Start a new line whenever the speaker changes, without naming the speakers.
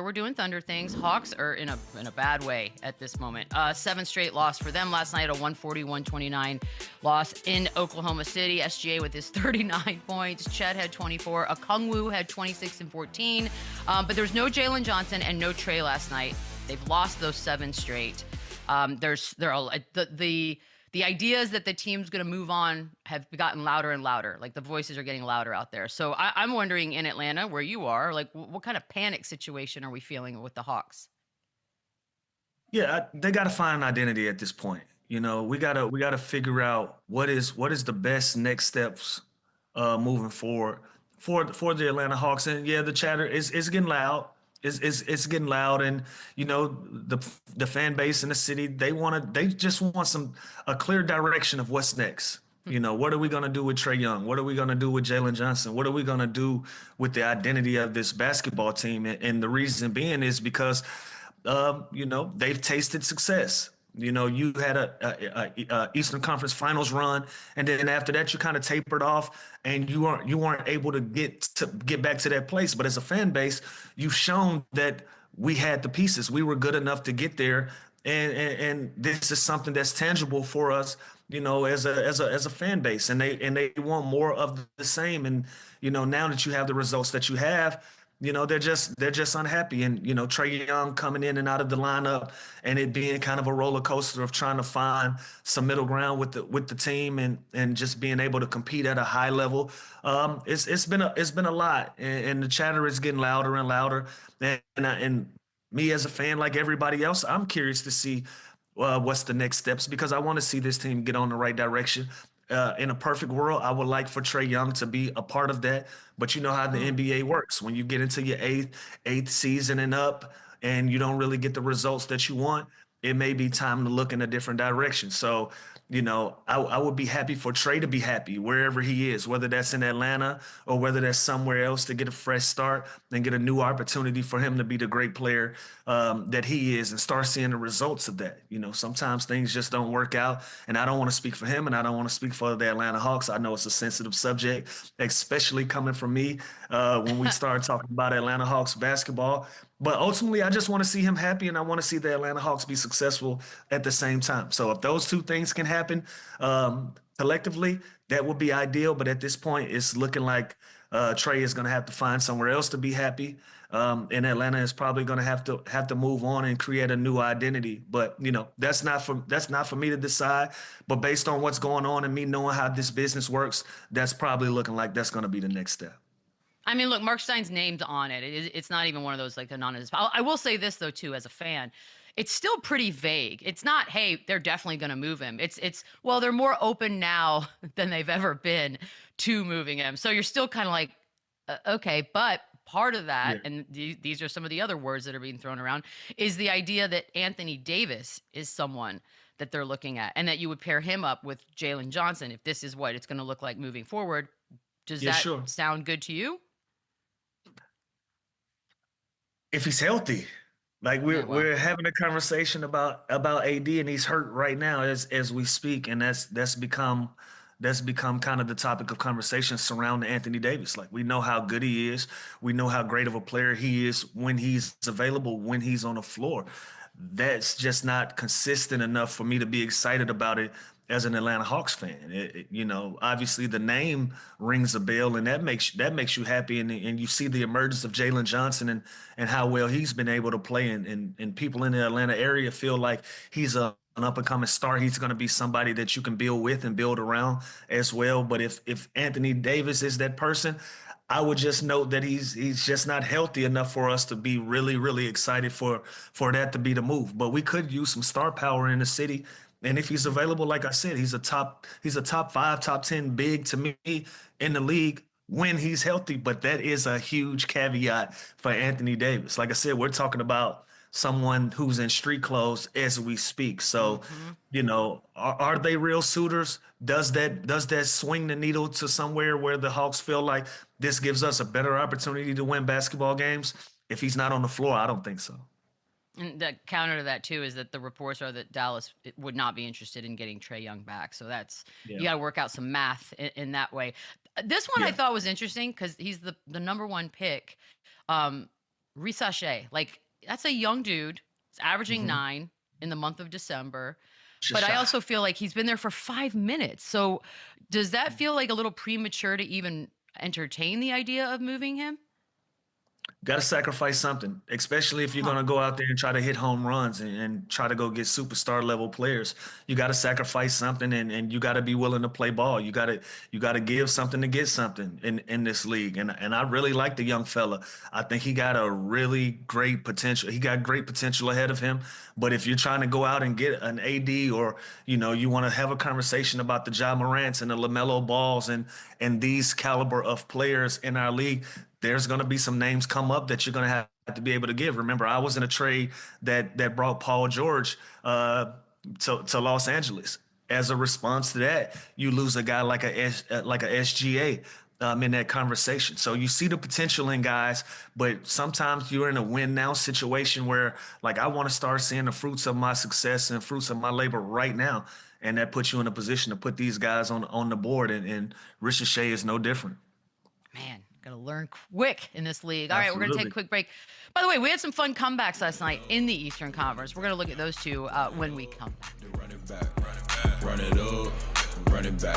We're doing Thunder things. Hawks are in a bad way at this moment. Seven straight loss for them last night, a 141-29 loss in Oklahoma City. SGA with his 39 points. Chet had 24. Okongwu had 26 and 14. But there was no Jalen Johnson and no Trae last night. They've lost those seven straight. The ideas that the team's going to move on have gotten louder and louder. Like the voices are getting louder out there. So I'm wondering in Atlanta, where you are, like what kind of panic situation are we feeling with the Hawks?
Yeah, they got to find an identity at this point. We gotta figure out what is the best next steps moving forward for the Atlanta Hawks. And yeah, the chatter is getting loud. It's getting loud, and the fan base in the city, they just want a clear direction of what's next. What are we gonna do with Trae Young? What are we gonna do with Jalen Johnson? What are we gonna do with the identity of this basketball team? And the reason being is because they've tasted success. You had a Eastern Conference Finals run, and then after that, you kind of tapered off, and you weren't able to get back to that place. But as a fan base, you've shown that we had the pieces. We were good enough to get there, and this is something that's tangible for us. As a fan base, and they want more of the same. And now that you have the results that you have, they're just unhappy. And Trae Young coming in and out of the lineup, and it being kind of a roller coaster of trying to find some middle ground with the team, and just being able to compete at a high level. It's been a lot, and the chatter is getting louder and louder. And me as a fan, like everybody else, I'm curious to see what's the next steps, because I want to see this team get on the right direction. In a perfect world, I would like for Trae Young to be a part of that. But you know how the NBA works. When you get into your eighth season and up, and you don't really get the results that you want, it may be time to look in a different direction. So, I would be happy for Trae to be happy wherever he is, whether that's in Atlanta or whether that's somewhere else, to get a fresh start and get a new opportunity for him to be the great player that he is, and start seeing the results of that. Sometimes things just don't work out, and I don't want to speak for him, and I don't want to speak for the Atlanta Hawks. I know it's a sensitive subject, especially coming from me when we start talking about Atlanta Hawks basketball. But ultimately, I just want to see him happy, and I want to see the Atlanta Hawks be successful at the same time. So if those two things can happen collectively, that would be ideal. But at this point, it's looking like Trae is going to have to find somewhere else to be happy, and Atlanta is probably going to have to move on and create a new identity. But that's not for me to decide. But based on what's going on and me knowing how this business works, that's probably looking like that's going to be the next step.
I mean, look, Mark Stein's name's on it. It's not even one of those like anonymous. I will say this though too, as a fan, it's still pretty vague. It's not, hey, they're definitely going to move him. It's well, they're more open now than they've ever been to moving him. So you're still kind of like, okay, but part of that,
Yeah.
and these are some of the other words that are being thrown around, is the idea that Anthony Davis is someone that they're looking at, and that you would pair him up with Jalen Johnson if this is what it's going to look like moving forward. Does
Yeah,
that
sure.
sound good to you?
If he's healthy. Like
Yeah,
we're
well.
we're having a conversation about AD, and he's hurt right now as we speak, and that's become kind of the topic of conversation surrounding Anthony Davis. Like, we know how good he is, we know how great of a player he is when he's available, when he's on the floor. That's just not consistent enough for me to be excited about it as an Atlanta Hawks fan. Obviously the name rings a bell, and that makes you happy, and you see the emergence of Jalen Johnson, and how well he's been able to play, and people in the Atlanta area feel like he's an up and coming star. He's going to be somebody that you can build with and build around as well. But if Anthony Davis is that person, I would just note that he's just not healthy enough for us to be really, really excited for that to be the move. But we could use some star power in the city. And if he's available, like I said, he's a top five, top 10 big to me in the league when he's healthy. But that is a huge caveat for Anthony Davis. Like I said, we're talking about someone who's in street clothes as we speak. So,
Hmm.
are they real suitors? Does that swing the needle to somewhere where the Hawks feel like this gives us a better opportunity to win basketball games? If he's not on the floor, I don't think so.
And the counter to that too is that the reports are that Dallas would not be interested in getting Trae Young back. So that's you
Yeah.
got to work out some math in that way. This one I
Yeah.
thought was interesting because he's the number one pick. Um, Risacher, like that's a young dude. He's averaging 9 in the month of December. But I also feel like he's been there for 5 minutes. So does that feel like a little premature to even entertain the idea of moving him?
Got to sacrifice something, especially if you're going to go out there and try to hit home runs and try to go get superstar level players. You got to sacrifice something, and you got to be willing to play ball. You got to give something to get something in this league. And I really like the young fella. I think he got a really great potential. He got great potential ahead of him. But if you're trying to go out and get an AD, or you want to have a conversation about the Ja Morants and the LaMelo Balls and these caliber of players in our league, there's going to be some names come up that you're going to have to be able to give. Remember, I was in a trade that brought Paul George to Los Angeles. As a response to that, you lose a guy like a SGA in that conversation. So you see the potential in guys, but sometimes you're in a win now situation where, like, I want to start seeing the fruits of my success and fruits of my labor right now. And that puts you in a position to put these guys on the board. And Risacher is no different.
Man, gotta learn quick in this league. All right, we're
Absolutely.
gonna take a quick break. By the way, we had some fun comebacks last night in the Eastern Conference. We're gonna look at those two when we come back.
Run it back, run it up, run it back.